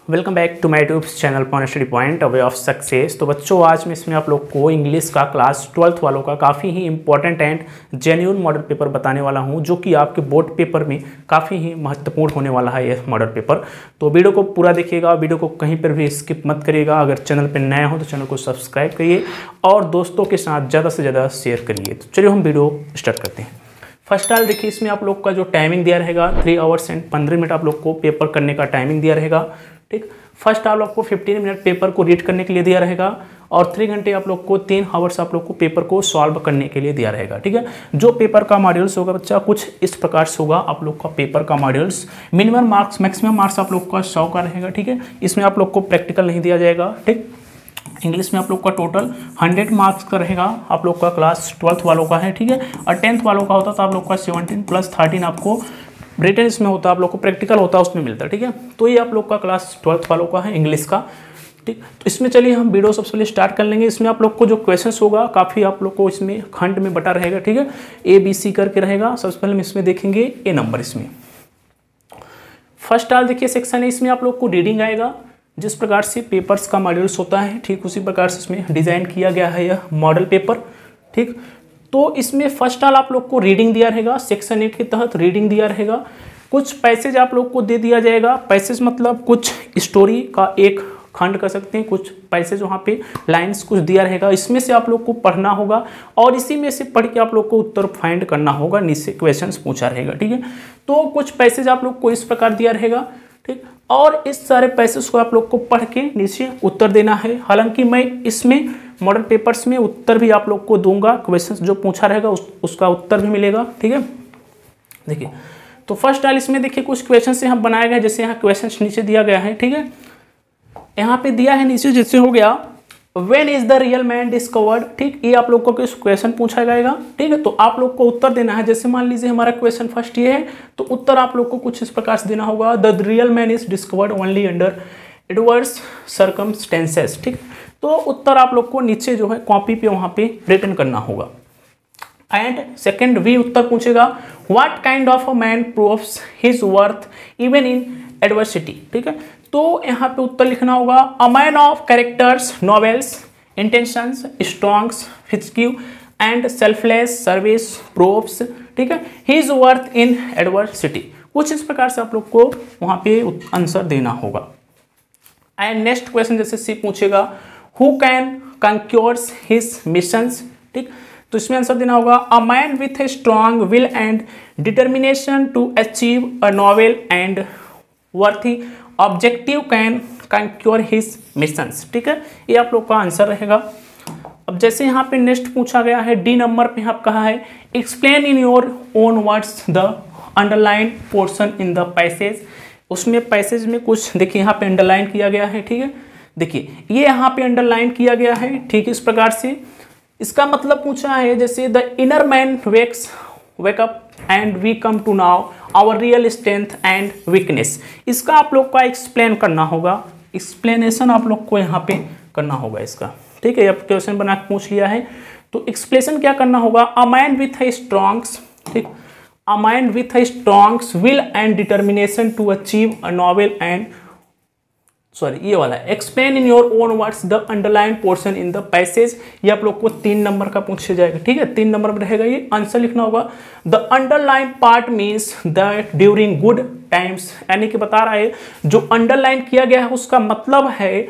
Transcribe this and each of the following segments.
Welcome back to my YouTube channel point study point a way of success. तो बच्चों आज मैं इसमें आप लोग को इंग्लिश का क्लास 12th वालों का काफ़ी ही important and genuine model paper बताने वाला हूं, जो कि आपके बोर्ड पेपर में काफ़ी ही महत्वपूर्ण होने वाला है यह मॉडल पेपर। तो वीडियो को पूरा देखिएगा, वीडियो को कहीं पर भी स्किप मत करिएगा। अगर चैनल पर नया हो तो चैनल को सब्सक्राइब करिए और दोस्तों के साथ ज़्यादा से ज़्यादा शेयर करिए। तो चलिए हम वीडियो स्टार्ट करते हैं। फर्स्ट ऑल देखिए, इसमें आप लोग का जो टाइमिंग दिया रहेगा 3 आवर्स एंड 15 मिनट आप लोग को पेपर करने का टाइमिंग दिया रहेगा। ठीक, फर्स्ट आप लोग को 15 मिनट पेपर को रीड करने के लिए दिया रहेगा और 3 घंटे आप लोग को 3 आवर्स आप लोग को पेपर को सॉल्व करने के लिए दिया रहेगा। ठीक है, जो पेपर का मॉड्यूल्स होगा बच्चा कुछ इस प्रकार से होगा। आप लोग का पेपर का modules minimum marks maximum marks आप लोग का 100 का रहेगा। ठीक है, इसमें आप लोग को प्रैक्टिकल नहीं दिया जाएगा। ठीक, इंग्लिश में आप लोग का टोटल 100 मार्क्स का रहेगा। आप लोग का क्लास 12th वालों का है। ठीक है, और 10th वालों का होता तो आप लोग का 17 + 13 आपको रिटन इसमें होता, आप लोग को प्रैक्टिकल होता उसमें मिलता। ठीक है, तो ये आप लोग का क्लास 12th वालों का है इंग्लिश का। ठीक, तो इसमें चलिए हम वीडियो सबसे पहले स्टार्ट कर लेंगे। इसमें आप लोग को जो क्वेश्चंस होगा काफ़ी आप लोग को इसमें खंड में बटा रहेगा। ठीक है, ABC करके रहेगा। सबसे पहले हम इसमें देखेंगे A नंबर। इसमें फर्स्ट आल देखिए सेक्शन है, इसमें आप लोग को रीडिंग आएगा। जिस प्रकार से पेपर्स का मॉड्यूल्स होता है ठीक उसी प्रकार से इसमें डिज़ाइन किया गया है यह मॉडल पेपर। ठीक, तो इसमें फर्स्ट ऑल आप लोग को रीडिंग दिया रहेगा। सेक्शन 8 के तहत रीडिंग दिया रहेगा। कुछ पैसेज आप लोग को दे दिया जाएगा। पैसेज मतलब कुछ स्टोरी का एक खंड कर सकते हैं। कुछ पैसेज वहाँ पे लाइंस कुछ दिया रहेगा, इसमें से आप लोग को पढ़ना होगा और इसी में से पढ़ के आप लोग को उत्तर फाइंड करना होगा। नीचे क्वेश्चंस पूछा रहेगा। ठीक है, तो कुछ पैसेज आप लोग को इस प्रकार दिया रहेगा। ठीक, और इस सारे पैसेज को आप लोग को पढ़ के नीचे उत्तर देना है। हालांकि मैं इसमें मॉडल पेपर्स में उत्तर भी आप लोग को दूंगा। क्वेश्चंस जो पूछा रहेगा उसका उत्तर भी मिलेगा। ठीक है, देखिए तो फर्स्ट ऑल इसमें देखिए कुछ क्वेश्चन से हम बनाए गए। जैसे यहाँ क्वेश्चन नीचे दिया गया है। ठीक है, यहाँ पे दिया है नीचे, जैसे हो गया when is the real man discovered. ठीक, ये आप लोग को कुछ क्वेश्चन पूछा जाएगा। ठीक है, तो आप लोग को उत्तर देना है। जैसे मान लीजिए हमारा क्वेश्चन फर्स्ट ये है, तो उत्तर आप लोग को कुछ इस प्रकार से देना होगा। The real man is discovered only under adverse circumstances. ठीक, तो उत्तर आप लोग को नीचे जो है कॉपी पे वहाँ पे रिटन करना होगा। एंड सेकेंड भी उत्तर पूछेगा what kind of a man proves his worth even in adversity. ठीक है, तो यहाँ पे उत्तर लिखना होगा a man of characters novels intentions strongs physique and selfless service proves. ठीक है, हिज वर्थ इन एडवर्सिटी। कुछ इस प्रकार से आप लोग को वहाँ पे आंसर देना होगा। एंड नेक्स्ट क्वेश्चन जैसे सी पूछेगा who can conquers his missions. ठीक, तो इसमें आंसर देना होगा a man with a strong will and determination to achieve a novel and worthy objective can conquer his missions. ठीक है, ये आप लोग का आंसर रहेगा। अब जैसे यहाँ पे नेक्स्ट पूछा गया है D नंबर पे आप कहा है explain in your own words the underline portion in the passage. उसमें पैसेज में कुछ देखिए यहाँ पे अंडरलाइन किया गया है। ठीक है, देखिए ये यहाँ पे अंडरलाइन किया गया है। ठीक, इस प्रकार से इसका मतलब पूछा है जैसे the inner man wake up and we come to now our real strength and weakness. इसका आप लोग का एक्सप्लेन करना होगा। एक्सप्लेनेशन आप लोग को यहाँ पे करना होगा इसका। ठीक है, अब क्वेश्चन बना के पूछ लिया है तो एक्सप्लेनेशन क्या करना होगा a man with a strongs. ठीक, a man with a strongs will and determination to achieve a novel एंड ये वाला explain in your own words the underline portion in the passage. ये आप लोग को 3 नंबर का पूछा जाएगा। ठीक है, 3 नंबर पर रहेगा। ये आंसर लिखना होगा the underline part means that during good times. यानी कि बता रहा है जो अंडरलाइन किया गया है उसका मतलब है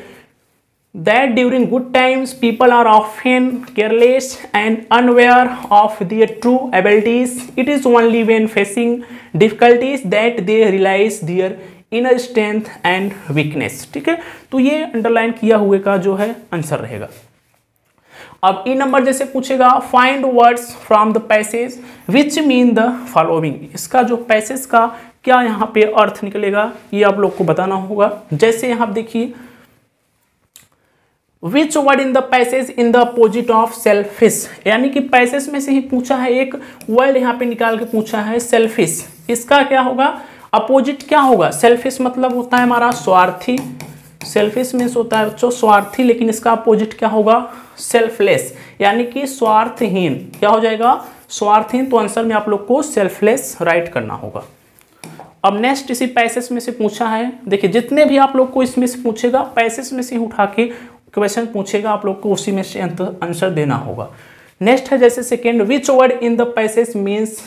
that during good times people are often careless and unaware of their true abilities. It is only when facing difficulties that they realise their inner strength and weakness. ठीक है, तो ये अंडरलाइन किया हुए का जो है आंसर रहेगा। अब E नंबर जैसे पूछेगा find words from the passage which mean the following. इसका जो पैसेज का क्या यहाँ पे अर्थ निकलेगा ये आप लोग को बताना होगा। जैसे यहाँ देखिए विच word in the passage in the opposite of selfish. यानी कि पैसेज में से ही पूछा है, एक वर्ड यहाँ पे निकाल के पूछा है सेल्फिश। इसका क्या होगा अपोजिट क्या होगा। सेल्फिश मतलब होता है हमारा स्वार्थी। सेल्फिश में होता है बच्चों स्वार्थी, लेकिन इसका अपोजिट क्या होगा सेल्फलेस, यानी कि स्वार्थहीन। क्या हो जाएगा स्वार्थहीन। तो आंसर में आप लोग को सेल्फलेस राइट करना होगा। अब नेक्स्ट इसी पैसेज में से पूछा है। देखिए जितने भी आप लोग को इसमें से पूछेगा पैसेज में से उठा के क्वेश्चन पूछेगा, आप लोग को उसी में से आंसर देना होगा। नेक्स्ट है जैसे second, which word in the passage means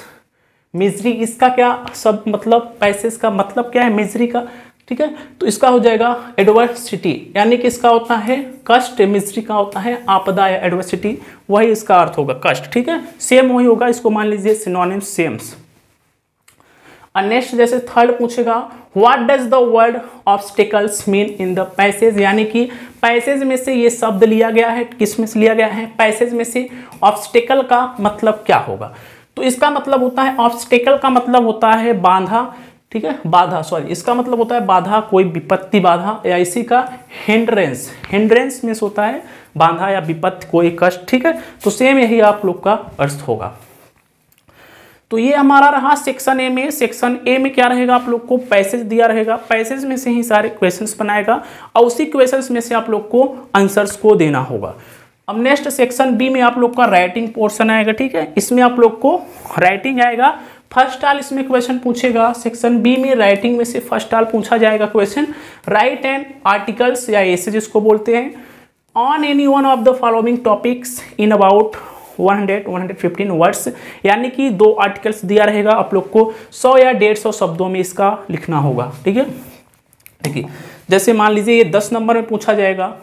misery. इसका क्या सब मतलब, पैसेज का मतलब क्या है मिजरी का, ठीक है। तो इसका हो जाएगा एडवर्सिटी, यानी कि इसका होता है कष्ट, मिजरी का होता है आपदा या एडवर्सिटी, वही इसका अर्थ होगा कष्ट, ठीक है। सेम वही होगा, इसको मान लीजिए सिनोनिम सेम्स। और नेक्स्ट जैसे थर्ड पूछेगा, what does the word obstacles mean in the passage, यानी कि पैसेज में से ये शब्द लिया गया है, किस में से लिया गया है, पैसेज में से। ऑब्स्टिकल का मतलब क्या होगा, तो इसका मतलब होता है, ऑब्स्टिकल का मतलब होता है बाधा, ठीक है, बाधा, सॉरी, इसका मतलब होता है बाधा, कोई विपत्ति बाधा, या इसी का हिंड्रेंस, हिंड्रेंस मीन्स होता है बाधा या विपत्ति, कोई कष्ट, ठीक है। तो सेम यही आप लोग का अर्थ होगा। तो ये हमारा रहा सेक्शन ए में। सेक्शन ए में क्या रहेगा, आप लोग को पैसेज दिया रहेगा, पैसेज में से ही सारे क्वेश्चंस बनाएगा और उसी क्वेश्चंस में से आप लोग को आंसर्स को देना होगा। अब नेक्स्ट सेक्शन बी में आप लोग का राइटिंग पोर्शन आएगा, ठीक है। इसमें आप लोग को राइटिंग आएगा, फर्स्ट आल इसमें क्वेश्चन पूछेगा। सेक्शन बी में राइटिंग में से फर्स्ट आल पूछा जाएगा क्वेश्चन, राइट एंड आर्टिकल्स या एसे जिसको बोलते हैं, on any one of the following topics in about 100-115 words, यानी कि 2 आर्टिकल्स दिया रहेगा, आप लोग को 100 या 150 शब्दों में इसका लिखना होगा, ठीक है। देखिए जैसे मान लीजिए ये 10 नंबर में पूछा जाएगा,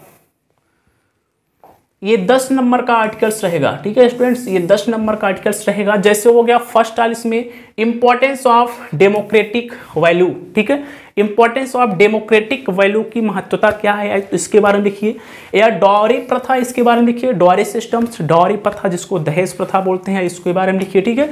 ये 10 नंबर का आर्टिकल्स रहेगा, ठीक है स्टूडेंट्स, ये 10 नंबर का आर्टिकल्स रहेगा। जैसे हो गया फर्स्ट आल इसमें इंपॉर्टेंस ऑफ डेमोक्रेटिक वैल्यू, ठीक है, इंपॉर्टेंस ऑफ डेमोक्रेटिक वैल्यू की महत्वता क्या है, तो इसके बारे में लिखिए। या डॉरी प्रथा, इसके बारे में लिखिए, डॉरी सिस्टम्स, डॉरी प्रथा जिसको दहेज प्रथा बोलते हैं, इसके बारे में लिखिए, ठीक है।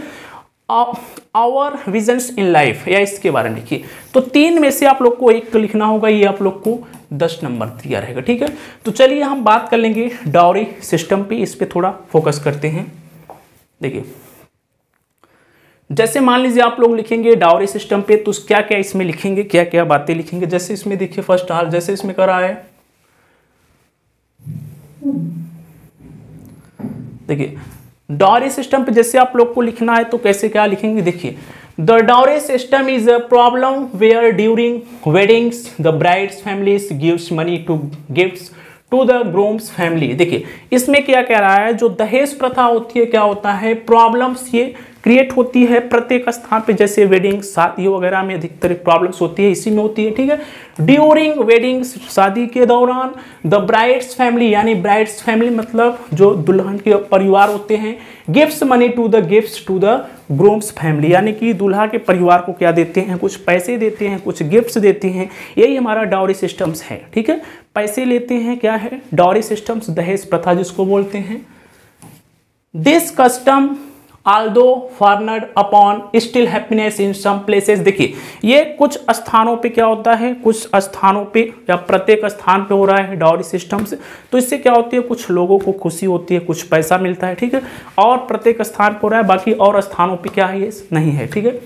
आवर विजन्स इन लाइफ, या इसके बारे में लिखिए। तो 3 में से आप लोग को एक लिखना होगा, ये आप लोग को 10 नंबर दिया रहेगा, ठीक है। तो चलिए हम बात कर लेंगे डाउरी सिस्टम पे, इस पे थोड़ा फोकस करते हैं। देखिए जैसे मान लीजिए आप लोग लिखेंगे डाउरी सिस्टम पे, तो क्या क्या इसमें लिखेंगे, क्या क्या बातें लिखेंगे। जैसे इसमें देखिए फर्स्ट हाल, जैसे इसमें करा है, देखिए डाउरी सिस्टम पे जैसे आप लोग को लिखना है तो कैसे क्या लिखेंगे। देखिए the dowry system is a problem where during weddings the bride's families gives money to gifts to the groom's family. देखिए इसमें क्या कह रहा है, जो दहेज प्रथा होती है क्या होता है, प्रॉब्लम्स ये क्रिएट होती है प्रत्येक स्थान पे, जैसे वेडिंग शादी वगैरह में अधिकतर प्रॉब्लम्स होती है, इसी में होती है, ठीक है। ड्यूरिंग वेडिंग्स, शादी के दौरान, द ब्राइड्स फैमिली, यानी ब्राइड्स फैमिली मतलब जो दुल्हन के परिवार होते हैं, gifts money to the groom's family, यानी कि दूल्हा के परिवार को क्या देते हैं, कुछ पैसे देते हैं, कुछ गिफ्ट्स देते हैं, यही हमारा डाउरी सिस्टम्स है, ठीक है। पैसे लेते हैं, क्या है डाउरी सिस्टम्स, दहेज प्रथा जिसको बोलते हैं। This custom although frowned upon still happiness in some places। देखिए ये कुछ स्थानों पे क्या होता है, कुछ स्थानों पे या प्रत्येक स्थान पे हो रहा है डाउरी सिस्टम से, तो इससे क्या होती है, कुछ लोगों को खुशी होती है, कुछ पैसा मिलता है, ठीक है, और प्रत्येक स्थान पे हो रहा है, बाकी और स्थानों पे क्या है ये नहीं है, ठीक है।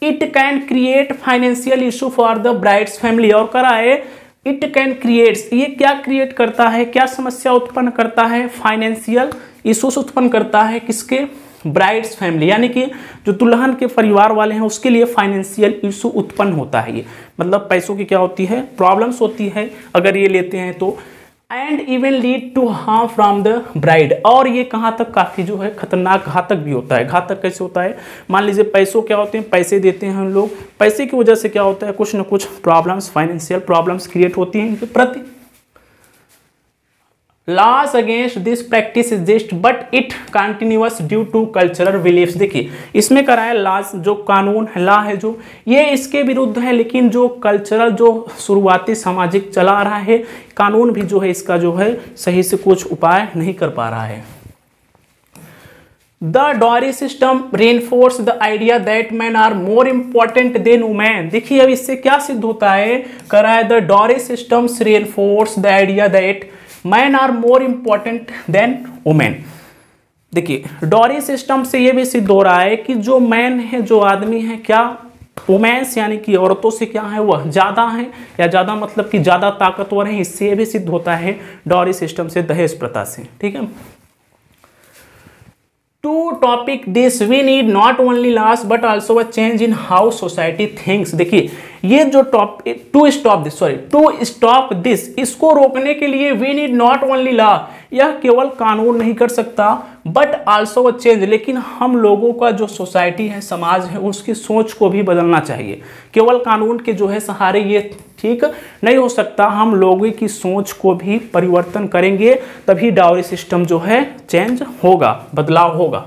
It can create financial issue for the bride's family, और करा है इट कैन क्रिएट्स, ये क्या क्रिएट करता है, क्या समस्या उत्पन्न करता है, फाइनेंशियल इशूज उत्पन्न करता है, किसके, ब्राइड्स फैमिली, यानी कि जो दुल्हन के परिवार वाले हैं उसके लिए फाइनेंशियल इशू उत्पन्न होता है, ये मतलब पैसों की क्या होती है, प्रॉब्लम्स होती है अगर ये लेते हैं तो। And even lead to harm from the bride, और ये कहाँ तक काफ़ी जो है खतरनाक घातक भी होता है। घातक कैसे होता है, मान लीजिए पैसों क्या होते हैं, पैसे देते हैं हम लोग, पैसे की वजह से क्या होता है, कुछ ना कुछ प्रॉब्लम्स, फाइनेंशियल प्रॉब्लम्स क्रिएट होती हैं इनके प्रति। Laws against this practice exist but it continuous due to cultural beliefs. देखिए इसमें करा है लॉस, जो कानून है, लॉ है जो, ये इसके विरुद्ध है, लेकिन जो कल्चरल जो शुरुआती सामाजिक चला रहा है कानून भी जो है इसका जो है सही से कुछ उपाय नहीं कर पा रहा है। The dowry system reinforce the idea that man are more important than women. देखिए अब इससे क्या सिद्ध होता है, करा है the dowry systems reinforce the idea that man are more important than women. देखिए डाउरी सिस्टम से ये भी सिद्ध हो रहा है कि जो मैन है, जो आदमी है, क्या वुमेन्स यानी कि औरतों से क्या है, वह ज़्यादा है, या ज़्यादा मतलब कि ज़्यादा ताकतवर है, इससे ये भी सिद्ध होता है डाउरी सिस्टम से, दहेज प्रथा से, ठीक है। To topic this we need not only laws but also a change in how society thinks. देखिए ये जो टॉपिक टू स्टॉप दिस, इसको रोकने के लिए we need not only law, यह केवल कानून नहीं कर सकता बट ऑल्सो अ चेंज, लेकिन हम लोगों का जो सोसाइटी है, समाज है, उसकी सोच को भी बदलना चाहिए। केवल कानून के जो है सहारे ये ठीक नहीं हो सकता, हम लोगों की सोच को भी परिवर्तन करेंगे तभी डाउरी सिस्टम जो है चेंज होगा, बदलाव होगा।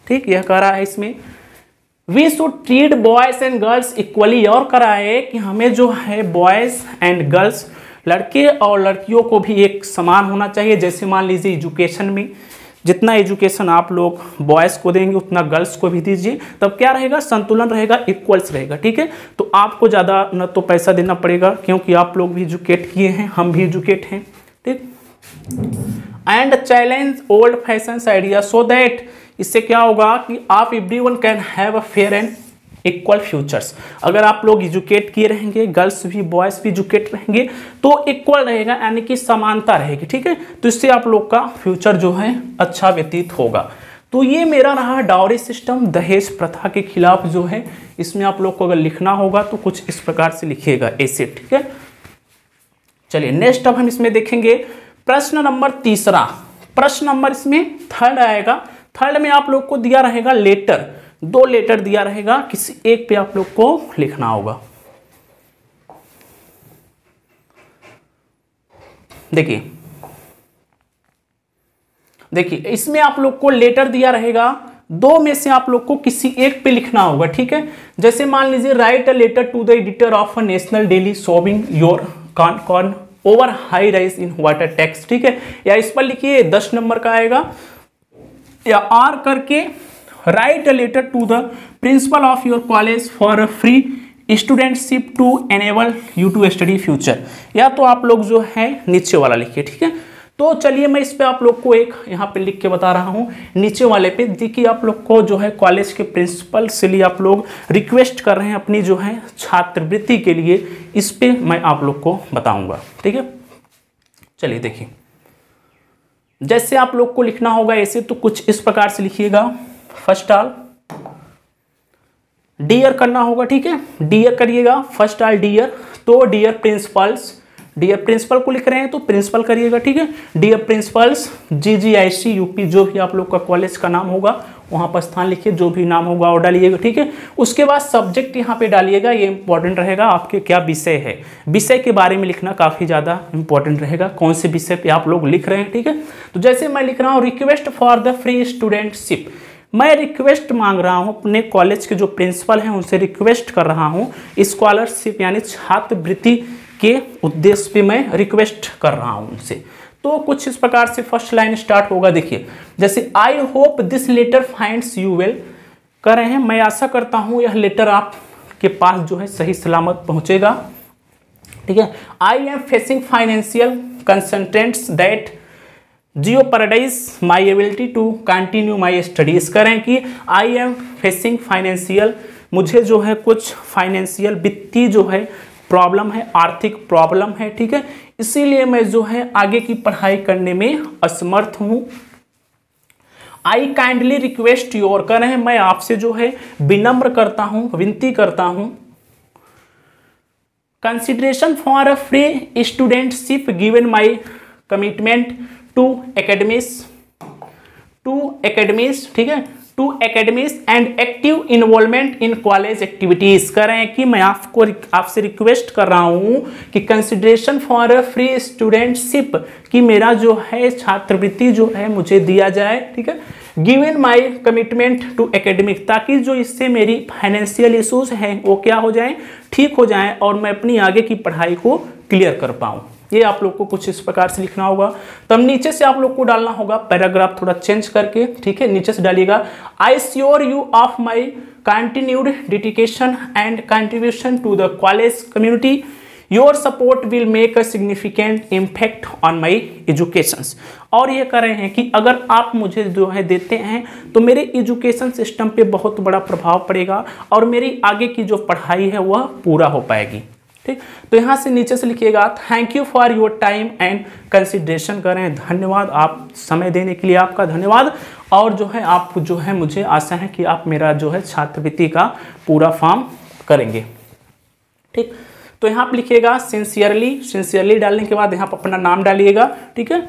ठीक, यह कह रहा है इसमें we should treat boys and girls equally, और कह रहा है कि हमें जो है बॉयज एंड गर्ल्स, लड़के और लड़कियों को भी एक समान होना चाहिए। जैसे मान लीजिए एजुकेशन में जितना एजुकेशन आप लोग बॉयज़ को देंगे उतना गर्ल्स को भी दीजिए, तब क्या रहेगा, संतुलन रहेगा, इक्वल्स रहेगा। ठीक है, तो आपको ज़्यादा न तो पैसा देना पड़ेगा क्योंकि आप लोग भी एजुकेट किए हैं, हम भी एजुकेट हैं। ठीक, and challenge old fashion idea so that, इससे क्या होगा कि आप everyone can have a fair and equal futures. अगर आप लोग एजुकेट किए रहेंगे, गर्ल्स भी बॉयज़ भी एजुकेट रहेंगे तो इक्वल रहेगा, यानी कि समानता रहेगी। ठीक है, तो इससे आप लोग का फ्यूचर जो है अच्छा व्यतीत होगा। तो ये मेरा रहा डाउरी सिस्टम, दहेज प्रथा के खिलाफ जो है। इसमें आप लोग को अगर लिखना होगा तो कुछ इस प्रकार से लिखिएगा ऐसे। ठीक है, चलिए नेक्स्ट अब हम इसमें देखेंगे प्रश्न नंबर 3। प्रश्न नंबर इसमें 3 आएगा। 3 में आप लोग को दिया रहेगा लेटर, 2 लेटर दिया रहेगा, किसी एक पे आप लोग को लिखना होगा। देखिए इसमें आप लोग को लेटर दिया रहेगा, 2 में से आप लोग को किसी एक पे लिखना होगा। ठीक है, जैसे मान लीजिए write a letter to the editor of a national daily showing your con over high rise in water tax. ठीक है, या इस पर लिखिए 10 नंबर का आएगा, या आर करके write a letter to the principal of your college for free studentship to enable you to study future, या तो आप लोग जो है नीचे वाला लिखिए। ठीक है, तो चलिए मैं इस पे आप लोग को एक यहाँ पे लिख के बता रहा हूँ। नीचे वाले पे देखिए आप लोग को जो है कॉलेज के प्रिंसिपल से लिए आप लोग रिक्वेस्ट कर रहे हैं अपनी जो है छात्रवृत्ति के लिए, इस पे मैं आप लोग को बताऊंगा। ठीक है, चलिए देखिए जैसे आप लोग को लिखना होगा ऐसे, तो कुछ इस प्रकार से लिखिएगा। फर्स्ट ऑल डियर करना होगा। ठीक है, डियर करिएगा फर्स्ट ऑल डियर, तो डियर प्रिंसिपल्स, डियर प्रिंसिपल को लिख रहे हैं तो प्रिंसिपल करिएगा। ठीक है, डियर प्रिंसिपल्स GGIC यूपी, जो भी आप लोग का कॉलेज का नाम होगा वहां पर स्थान लिखिए, जो भी नाम होगा वो डालिएगा। ठीक है, उसके बाद सब्जेक्ट यहाँ पे डालिएगा, ये इंपॉर्टेंट रहेगा आपके क्या विषय है, विषय के बारे में लिखना काफ़ी ज़्यादा इंपॉर्टेंट रहेगा, कौन से विषय पे आप लोग लिख रहे हैं। ठीक है, तो जैसे मैं लिख रहा हूँ request for the free studentship, मैं रिक्वेस्ट मांग रहा हूँ अपने कॉलेज के जो प्रिंसिपल हैं उनसे रिक्वेस्ट कर रहा हूँ स्कॉलरशिप यानी छात्रवृत्ति के उद्देश्य पे मैं रिक्वेस्ट कर रहा हूँ उनसे। तो कुछ इस प्रकार से फर्स्ट लाइन स्टार्ट होगा। देखिए जैसे I hope this letter finds you well, कह रहे हैं मैं आशा करता हूँ यह लेटर आपके पास जो है सही सलामत पहुँचेगा। ठीक है, I am facing financial constraints that jeopardize my ability to continue my studies. करें कि आई एम फेसिंग फाइनेंशियल, मुझे जो है कुछ फाइनेंशियल वित्तीय जो है प्रॉब्लम है, आर्थिक प्रॉब्लम है। ठीक है, इसीलिए मैं जो है आगे की पढ़ाई करने में असमर्थ हूँ। आई काइंडली रिक्वेस्ट योर, कर रहे हैं मैं आपसे जो है विनम्र करता हूँ, विनती करता हूँ, consideration for a free studentship given my commitment to academics, ठीक है, to academics and active involvement in college activities. कर रहे हैं कि मैं आपसे रिक्वेस्ट कर रहा हूं कि कंसिडरेशन फॉर फ्री स्टूडेंटशिप, कि मेरा जो है छात्रवृत्ति जो है मुझे दिया जाए। ठीक है, given my commitment to academic, ताकि जो इससे मेरी फाइनेंशियल इश्यूज हैं वो क्या हो जाए, ठीक हो जाए और मैं अपनी आगे की पढ़ाई को क्लियर कर पाऊँ। ये आप लोग को कुछ इस प्रकार से लिखना होगा। तब नीचे से आप लोग को डालना होगा पैराग्राफ थोड़ा चेंज करके। ठीक है, नीचे से डालिएगा I sure you of my continued dedication and contribution to the college community, your support will make a significant impact on my educations. और ये कर रहे हैं कि अगर आप मुझे जो है देते हैं तो मेरे एजुकेशन सिस्टम पे बहुत बड़ा प्रभाव पड़ेगा और मेरी आगे की जो पढ़ाई है वह पूरा हो पाएगी। ठीक, तो यहाँ से नीचे से लिखिएगा thank you for your time and consideration. करें धन्यवाद, आप समय देने के लिए आपका धन्यवाद और जो है आप जो है मुझे आशा है कि आप मेरा जो है छात्रवृत्ति का पूरा फॉर्म करेंगे। ठीक, तो यहाँ पर लिखिएगा सिंसियरली, सिंसियरली डालने के बाद यहाँ पर अपना नाम डालिएगा। ठीक है,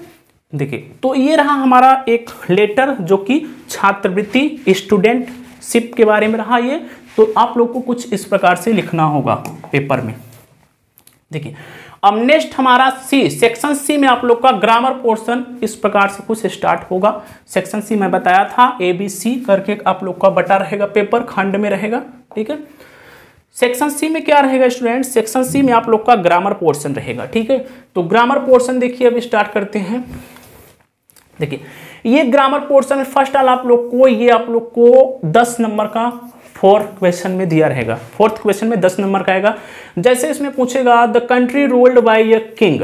देखिए तो ये रहा हमारा एक लेटर जो कि छात्रवृत्ति स्टूडेंटशिप के बारे में रहा ये। तो आप लोग को कुछ इस प्रकार से लिखना होगा पेपर में। देखिए अब नेक्स्ट हमारा सी, सेक्शन सी में आप लोग का ग्रामर पोर्शन इस प्रकार से कुछ स्टार्ट होगा। सेक्शन सी में बताया था ABC करके आप लोग का बटा रहेगा, पेपर खंड में रहेगा। ठीक है, सेक्शन सी में क्या रहेगा स्टूडेंट, सेक्शन सी में आप लोग का ग्रामर पोर्शन रहेगा। ठीक है, तो ग्रामर पोर्शन देखिए अभी स्टार्ट करते हैं। देखिए ये ग्रामर पोर्शन फर्स्ट ऑल आप लोग को, ये आप लोग को 10 नंबर का फोर्थ क्वेश्चन में दिया रहेगा। फोर्थ क्वेश्चन में 10 नंबर का आएगा। जैसे इसमें पूछेगा the country ruled by a king,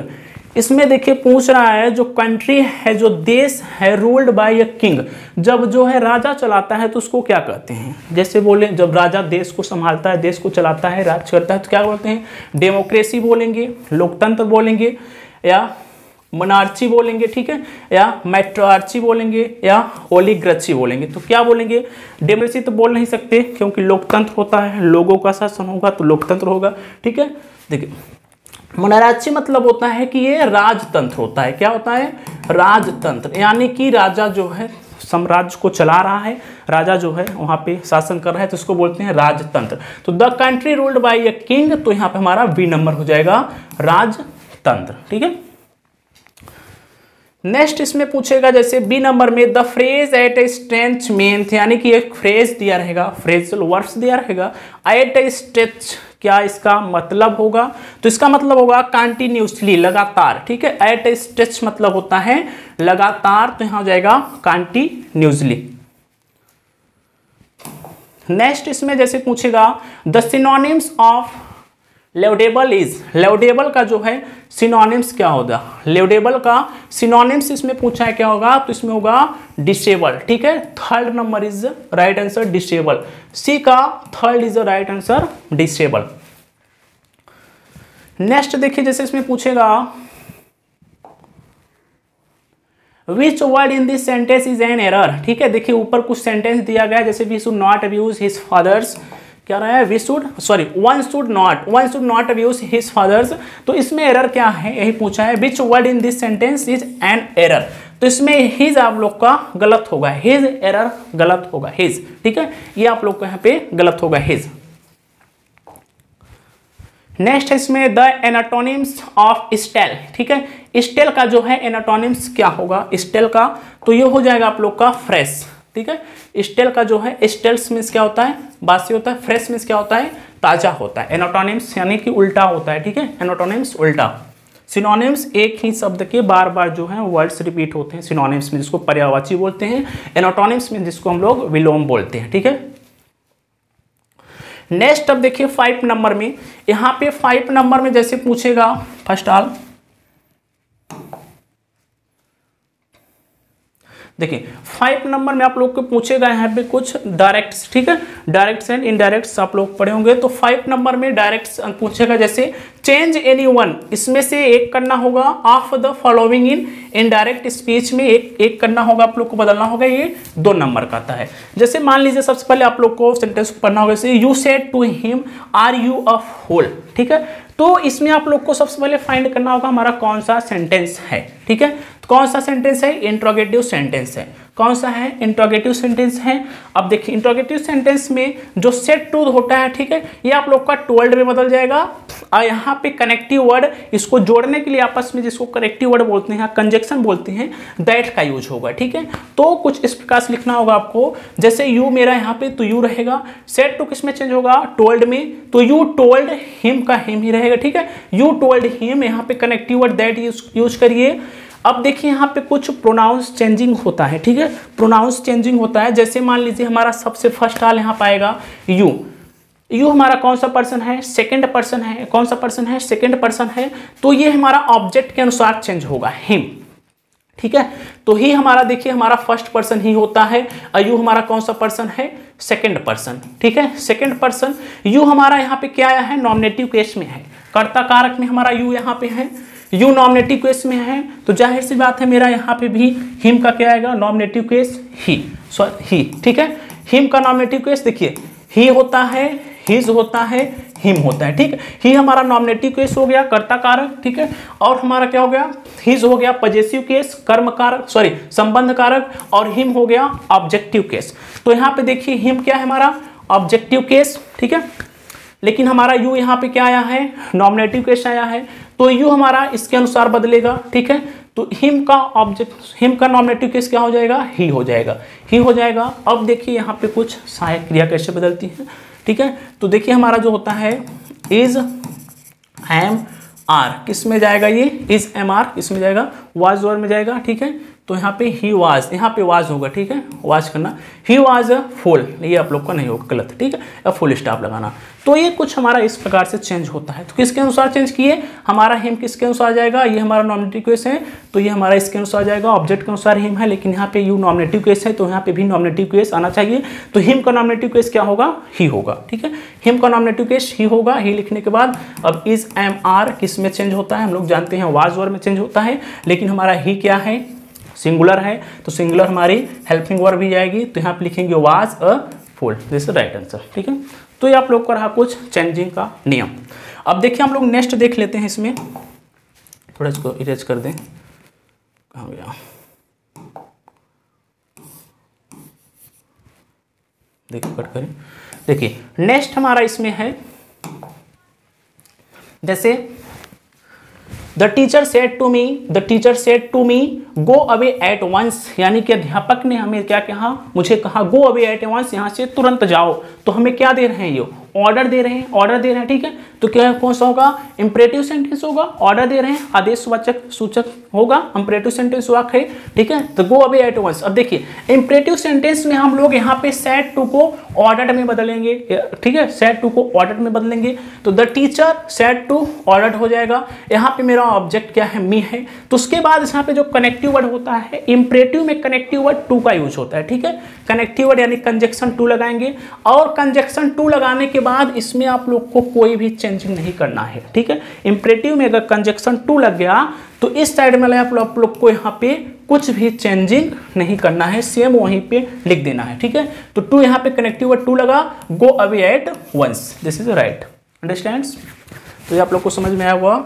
इसमें देखिए पूछ रहा है जो कंट्री है, जो देश है, रूल्ड बाय ए किंग, जब जो है राजा चलाता है तो उसको क्या कहते हैं। जैसे बोले जब राजा देश को संभालता है, देश को चलाता है, राज करता है तो क्या बोलते हैं, डेमोक्रेसी बोलेंगे, लोकतंत्र बोलेंगे, या मोनार्ची बोलेंगे। ठीक है, या मैट्रोआर्ची बोलेंगे, या ओलिगार्ची बोलेंगे। तो क्या बोलेंगे, डेमोक्रेसी तो बोल नहीं सकते क्योंकि लोकतंत्र होता है, लोगों का शासन होगा तो लोकतंत्र होगा। ठीक है, देखिए मोनार्ची मतलब होता है कि ये राजतंत्र होता है। क्या होता है, राजतंत्र, यानी कि राजा जो है साम्राज्य को चला रहा है, राजा जो है वहां पे शासन कर रहा है तो उसको बोलते हैं राजतंत्र। तो the country ruled by a king, तो यहाँ पे हमारा बी नंबर हो जाएगा, राजतंत्र। ठीक है, नेक्स्ट इसमें पूछेगा जैसे बी नंबर में the phrase at a stretch means, यानी कि एक फ्रेज दिया रहेगा, फ्रेजल वर्ड्स दिया रहेगा। एट ए स्ट्रेच क्या इसका मतलब होगा, तो इसका मतलब होगा कंटिन्यूसली, लगातार। ठीक है, एट ए स्ट्रेच मतलब होता है लगातार, तो यहां हो जाएगा कंटिन्यूसली। नेक्स्ट इसमें जैसे पूछेगा द सिनोनिम्स ऑफ लेवडेबल इज, लेवडेबल का जो है सिनोनिम्स क्या होगा, लेवडेबल का सिनोनिम्स इसमें पूछा है क्या होगा, तो इसमें होगा डिसेबल। ठीक है, third number is right answer disable, C का third is right answer disable. Next देखिए जैसे इसमें पूछेगा which word in this sentence is an error. ठीक है, देखिए ऊपर कुछ सेंटेंस दिया गया है जैसे we should not abuse his fathers, क्या रहा है, one should not abuse his fathers. तो इसमें एरर क्या है, यही पूछा है, which word in this sentence is an error. तो इसमें हिज आप लोग का गलत होगा, हिज एरर गलत होगा, हिज। ठीक है, ये आप लोग को यहाँ पे गलत होगा, हिज। नेक्स्ट है इसमें द एनाटोनिम्स ऑफ स्टेल। ठीक है, स्टेल का जो है एनाटोनिम्स क्या होगा स्टेल का, तो ये हो जाएगा आप लोग का फ्रेश। ठीक है, स्टेल का जो है, स्टेल्स मीन्स क्या होता है, बासी होता है, फ्रेश मीन्स क्या होता है, ताजा होता है। एनाटोनिम्स यानी कि उल्टा होता है। ठीक है, एनाटोनिम्स उल्टा। सिनोनिम्स एक ही शब्द के बार बार जो है वर्ड्स रिपीट होते हैं, सिनोनिम्स में जिसको पर्यायवाची बोलते हैं, एनाटोनिम्स में जिसको हम लोग विलोम बोलते हैं। ठीक है, नेक्स्ट अब देखिए 5 नंबर में, यहाँ पे 5 नंबर में जैसे पूछेगा फर्स्ट ऑल, देखिए 5 नंबर में आप लोग को पूछेगा यहाँ पे कुछ डायरेक्ट्स। ठीक है, डायरेक्ट्स एंड इनडायरेक्ट्स आप लोग पढ़े होंगे। तो 5 नंबर में डायरेक्ट्स पूछेगा जैसे चेंज एनी वन, इसमें से एक करना होगा, of the following in indirect speech में एक करना होगा, आप लोग को बदलना होगा, ये 2 नंबर का आता है। जैसे मान लीजिए सबसे पहले आप लोग को सेंटेंस पढ़ना होगा जैसे you said to him are you a fool. ठीक है, तो इसमें आप लोग को सबसे पहले फाइंड करना होगा हमारा कौन सा सेंटेंस है। ठीक है, तो कौन सा सेंटेंस है, इंट्रोगेटिव सेंटेंस है। कौन सा है, इंट्रोगेटिव सेंटेंस है। अब देखिए इंट्रोगेटिव सेंटेंस में जो सेड टू होता है, ठीक है, ये आप लोग का टोल्ड में बदल जाएगा। और यहाँ पे कनेक्टिव वर्ड, इसको जोड़ने के लिए आपस में जिसको कनेक्टिव वर्ड बोलते हैं, कंजक्शन बोलते हैं, दैट का यूज होगा। ठीक है, तो कुछ इस प्रकार से लिखना होगा आपको, जैसे यू मेरा यहाँ पे तो यू रहेगा, सेड टू किस में चेंज होगा, टोल्ड में, तो यू टोल्ड हिम का हिम ही रहेगा। ठीक है, यू टोल्ड हिम, यहाँ पे कनेक्टिव वर्ड दैट यूज करिए। अब देखिए यहाँ पे कुछ प्रोनाउंस चेंजिंग होता है। ठीक है, प्रोनाउंस चेंजिंग होता है, जैसे मान लीजिए हमारा सबसे फर्स्ट हाल यहाँ पाएगा यू, यू हमारा कौन सा पर्सन है, सेकंड पर्सन है। कौन सा पर्सन है, सेकंड पर्सन है, तो ये हमारा ऑब्जेक्ट के अनुसार चेंज होगा, हिम। ठीक है, तो ही हमारा देखिए हमारा फर्स्ट पर्सन ही होता है, और यू हमारा कौन सा पर्सन है, सेकंड पर्सन। ठीक है, सेकंड पर्सन। यू हमारा यहाँ पे क्या है, नॉमिनेटिव केस में है, कर्ता कारक में हमारा यू यहाँ पे है। यू नॉमिनेटिव केस में है तो जाहिर सी बात है मेरा यहाँ पे भी हिम का क्या आएगा, नॉमिनेटिव केस ही, ही, ठीक है। हिम का नॉमिनेटिव केस देखिए ही होता है, हिज होता है, हिम होता है, ठीक है। ही हमारा नॉमिनेटिव केस हो गया, कर्ता कारक, ठीक है। और हमारा क्या हो गया, हिज हो गया पजेसिव केस, कर्म कारक, सॉरी संबंध कारक, और हिम हो गया ऑब्जेक्टिव केस। तो यहाँ पे देखिए हिम क्या है हमारा, ऑब्जेक्टिव केस, ठीक है। लेकिन हमारा यू यहाँ पे क्या आया है, नॉमिनेटिव केस आया है, तो यू हमारा इसके अनुसार बदलेगा, ठीक है। तो हिम का नॉमिनेटिव केस क्या हो जाएगा, ही हो जाएगा, ही हो जाएगा। अब देखिए यहाँ पे कुछ सहायक क्रिया कैसे बदलती है, ठीक है। तो देखिए हमारा जो होता है इज, एम, आर, किस में जाएगा, ये इज एम आर किस में जाएगा, वाज में जाएगा, ठीक है। तो यहाँ पे ही वाज, यहाँ पे वाज होगा, ठीक है, वाज करना, ही वाज फुल, ये आप लोग का नहीं होगा, गलत, ठीक है, अब फुल स्टॉप लगाना। तो ये कुछ हमारा इस प्रकार से चेंज होता है। तो किसके अनुसार चेंज किए, हमारा हिम किसके अनुसार जाएगा, ये हमारा नॉमिनेटिव केस है तो ये हमारा इसके अनुसार जाएगा, ऑब्जेक्ट के अनुसार हिम है, लेकिन यहाँ पे यू नॉमिनेटिव केस है तो यहाँ पे भी नॉमिनेटिव केस आना चाहिए। तो हिम का नॉमिनेटिव केस क्या होगा, ही होगा, ठीक है। हिम का नॉमिनेटिव केस ही होगा। ही लिखने के बाद अब इज एम आर किस में चेंज होता है, हम लोग जानते हैं वाज वर्ब में चेंज होता है, लेकिन हमारा ही क्या है, सिंगुलर है, तो सिंगुलर हमारी हेल्पिंग वर्ब भी जाएगी, तो यहाँ पे लिखेंगे was a full, this is right answer, ठीक है। तो ये आप लोग को रहा कुछ चेंजिंग का नियम। अब देखिए हम लोग नेक्स्ट देख लेते हैं, इसमें थोड़ा इसको इरेज कर दें, कहाँ गया, देखिए कट करें। देखिए नेक्स्ट हमारा इसमें है, जैसे the teacher said to me go away at once, यानी कि अध्यापक ने हमें क्या कहा, मुझे कहा गो अवे एट वंस, यहाँ से तुरंत जाओ। तो हमें क्या दे रहे हैं, ये ऑर्डर दे रहे हैं, ठीक है। तो क्या कौन सा होगा, इंपरेटिव सेंटेंस होगा, ऑर्डर दे रहे हैं, आदेशवाचक सूचक होगा, इंपरेटिव सेंटेंस वाक्य है, ठीक है। तो गो अवे एट वंस। अब देखिए इंपरेटिव सेंटेंस में हम लोग यहाँ पे सेड टू को ऑर्डर में बदलेंगे, ठीक है, सेड टू को ऑर्डर में बदलेंगे। तो the teacher said to order हो जाएगा। यहाँ पे मेरा ऑब्जेक्ट क्या है, मी है। तो उसके बाद यहाँ पे जो कनेक्टिव वर्ड होता है, इंपरेटिव में कनेक्टिव वर्ड टू का यूज होता है, ठीक है। कनेक्टिव वर्ड यानी कंजक्शन टू लगाएंगे, और कंजक्शन टू लगाने के बाद इसमें आप लोग को कोई भी चेंजिंग नहीं करना है, ठीक है। इंपरेटिव में अगर कंजक्शन टू लग गया तो इस साइड में आप लोग को यहाँ पे कुछ भी चेंजिंग नहीं करना है, सेम वहीं पे लिख देना है, ठीक है। तो टू यहाँ पे कनेक्टिव वर्ड टू लगा, go away at once, this is right, understands. तो ये आप लोग को समझ में आया होगा।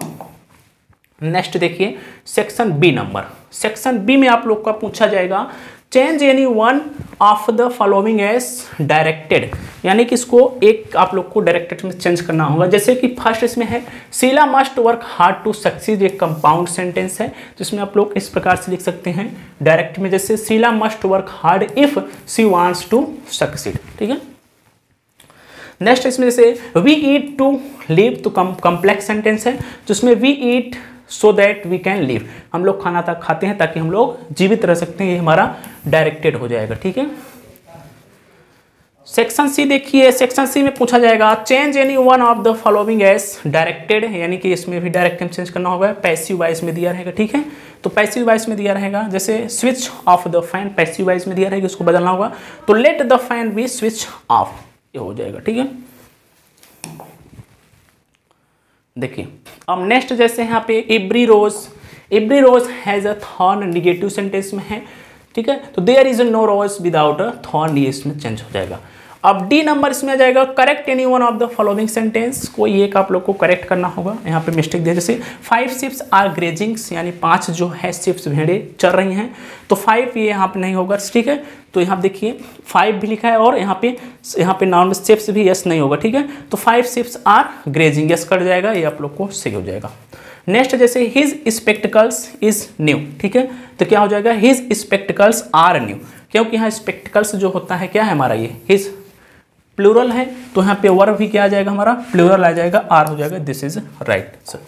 नेक्स्ट देखिए section B number, section B में आप लोग का पूछा जाएगा change any one of the following as directed, यानी कि इसको एक आप लोग को डायरेक्टेड में चेंज करना होगा। जैसे कि फर्स्ट इसमें है Sheela must work hard to succeed, एक कंपाउंड सेंटेंस है, तो इसमें आप लोग इस प्रकार से लिख सकते हैं डायरेक्ट में, जैसे Sheela must work hard if she wants to succeed, ठीक है। नेक्स्ट इसमें जैसे वी ईट टू लिव, तो कॉम्प्लेक्स सेंटेंस है, जिसमें we eat so that we can live, हम लोग खाना तक खाते हैं ताकि हम लोग जीवित रह सकते हैं, ये हमारा डायरेक्टेड हो जाएगा, ठीक है। सेक्शन सी देखिए, सेक्शन सी में पूछा जाएगा change any one of the following as directed, यानी कि इसमें भी डायरेक्ट में चेंज करना होगा, पैसिव वॉइस में दिया रहेगा, ठीक है। तो पैसिव वॉइस में दिया रहेगा, जैसे switch off the fan passive voice में दिया रहेगा, इसको बदलना होगा, तो let the fan be switch off, ये हो जाएगा, ठीक है। देखिए अब नेक्स्ट जैसे यहाँ पे every rose has a thorn, negative sentence में है, ठीक है। तो there is no rose without a thorn, ये इसमें चेंज हो जाएगा। अब डी नंबर इसमें आ जाएगा correct any one of the following sentence, कोई एक आप लोग को करेक्ट करना होगा। यहाँ पे मिस्टेक दिया, जैसे 5 शिप्स आर ग्रेजिंग्स, यानी 5 जो है शिप्स भेड़े चल रही हैं, तो 5 ये यहाँ पे नहीं होगा, ठीक है। तो यहाँ देखिए 5 भी लिखा है और यहाँ पे नाउन शिप्स भी यस नहीं होगा, ठीक है। तो 5 ships are grazing, yes cut जाएगा, ये आप लोग को सही हो जाएगा। नेक्स्ट जैसे हिज स्पेक्टिकल्स इज न्यू, ठीक है, तो क्या हो जाएगा हिज स्पेक्टिकल्स आर न्यू, क्योंकि यहाँ स्पेक्टिकल्स जो होता है क्या है हमारा, ये हिज प्लूरल है, तो यहाँ पे वर्ब भी क्या आ जाएगा हमारा, प्लूरल आ जाएगा, आर हो जाएगा, दिस इज राइट सर।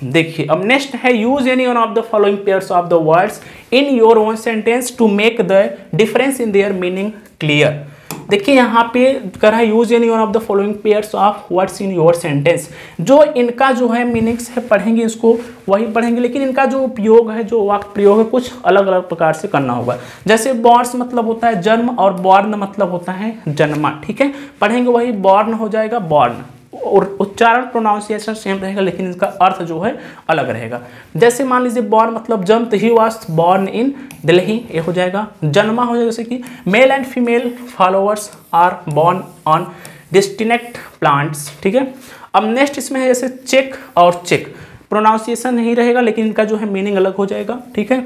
देखिए अब नेक्स्ट है use any one of the following pairs of the words in your own sentence to make the difference in their meaning clear. देखिए यहाँ पे कर रहा है use any one of the following pairs of words in your sentence, जो इनका जो है मीनिंग्स है पढ़ेंगे, इसको वही पढ़ेंगे, लेकिन इनका जो उपयोग है, जो वाक्य प्रयोग है, कुछ अलग अलग प्रकार से करना होगा। जैसे बॉर्न्स मतलब होता है जन्म और बॉर्न मतलब होता है जन्मा, ठीक है, पढ़ेंगे वही, बॉर्न हो जाएगा बॉर्न, और उच्चारण प्रोनाउंसिएशन सेम रहेगा, लेकिन इसका अर्थ जो है अलग रहेगा। जैसे मान लीजिए बॉर्न मतलब जन्म, he was born in Delhi, ये हो जाएगा। जन्मा हो जाएगा, जैसे कि male and female followers are born on distinct plants, ठीक है। अब नेक्स्ट इसमें है जैसे चेक और चेक, प्रोनाउंसिएशन नहीं रहेगा लेकिन इनका जो है मीनिंग अलग हो जाएगा, ठीक है,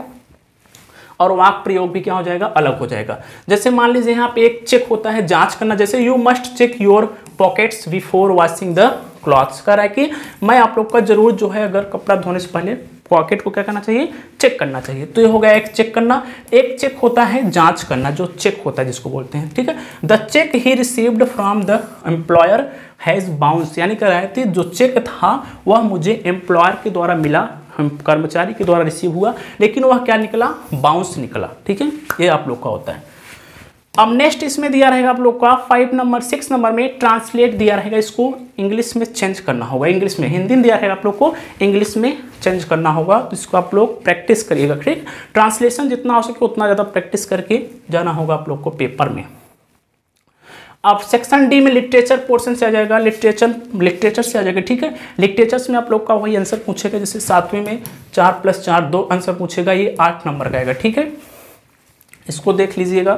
और वाक्य प्रयोग भी क्या हो जाएगा, अलग हो जाएगा। जैसे मान लीजिए यहाँ पे एक चेक होता है जांच करना, जैसे you must check your pockets before washing the clothes, कह रहा है कि मैं आप लोग का जरूर जो है अगर कपड़ा धोने से पहले पॉकेट को क्या करना चाहिए, चेक करना चाहिए। तो ये हो गया एक चेक करना। एक चेक होता है जांच करना, जो चेक होता है जिसको बोलते हैं, ठीक है। The cheque he received from the employer has bounce, यानी कह रहा है जो चेक था वह मुझे एम्प्लॉयर के द्वारा मिला, कर्मचारी के द्वारा रिसीव हुआ, लेकिन वह क्या निकला, बाउंस निकला, ठीक है। ये आप लोग का होता है। अब नेक्स्ट इसमें दिया रहेगा आप लोग का 6 नंबर में ट्रांसलेट दिया रहेगा, इसको इंग्लिश में चेंज करना होगा। इंग्लिश में, हिंदी में दिया रहेगा आप लोग को, इंग्लिश में चेंज करना होगा, तो इसको आप लोग प्रैक्टिस करिएगा, ठीक। ट्रांसलेशन जितना हो सके उतना ज़्यादा प्रैक्टिस करके जाना होगा आप लोग को पेपर में। अब सेक्शन डी में लिटरेचर पोर्शन से आ जाएगा, लिटरेचर से आ जाएगा, ठीक है। लिटरेचर्स में आप लोग का वही आंसर पूछेगा, जैसे 7वें में 4 + 4 2 आंसर पूछेगा, ये 8 नंबर का आएगा, ठीक है। इसको देख लीजिएगा।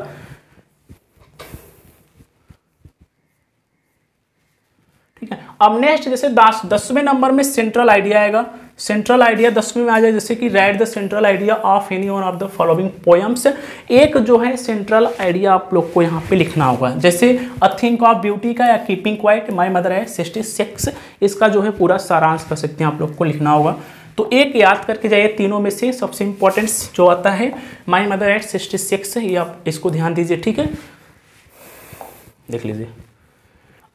ठीक है। अब नेक्स्ट जैसे 10वें नंबर में सेंट्रल आइडिया आएगा। सेंट्रल आइडिया 10वें में आ जाए, जैसे कि right the central idea of any one of the following poems. एक जो है सेंट्रल आइडिया आप लोग को यहाँ पे लिखना होगा, जैसे अ थिंक ऑफ ब्यूटी का या कीपिंग क्वाइट, माय मदर है 66, इसका जो है पूरा सारांश कर सकते हैं आप लोग को लिखना होगा। तो एक याद करके जाइए, तीनों में से सबसे इंपॉर्टेंट जो आता है माय मदर एट 66, ये आप इसको ध्यान दीजिए, ठीक है, देख लीजिए।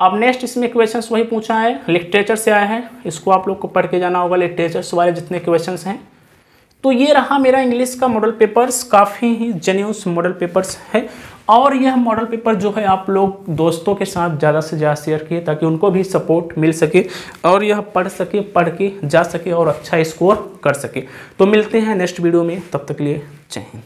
अब नेक्स्ट इसमें क्वेश्चंस वही पूछा है, लिटरेचर से आया है, इसको आप लोग को पढ़ के जाना होगा, लिटरेचर वाले जितने क्वेश्चंस हैं। तो ये रहा मेरा इंग्लिश का मॉडल पेपर्स, काफ़ी ही जेन्युइन मॉडल पेपर्स है। और यह मॉडल पेपर जो है आप लोग दोस्तों के साथ ज़्यादा से ज़्यादा शेयर किए, ताकि उनको भी सपोर्ट मिल सके और यह पढ़ के जा सके और अच्छा स्कोर कर सके। तो मिलते हैं नेक्स्ट वीडियो में, तब तक के लिए जय हिंद।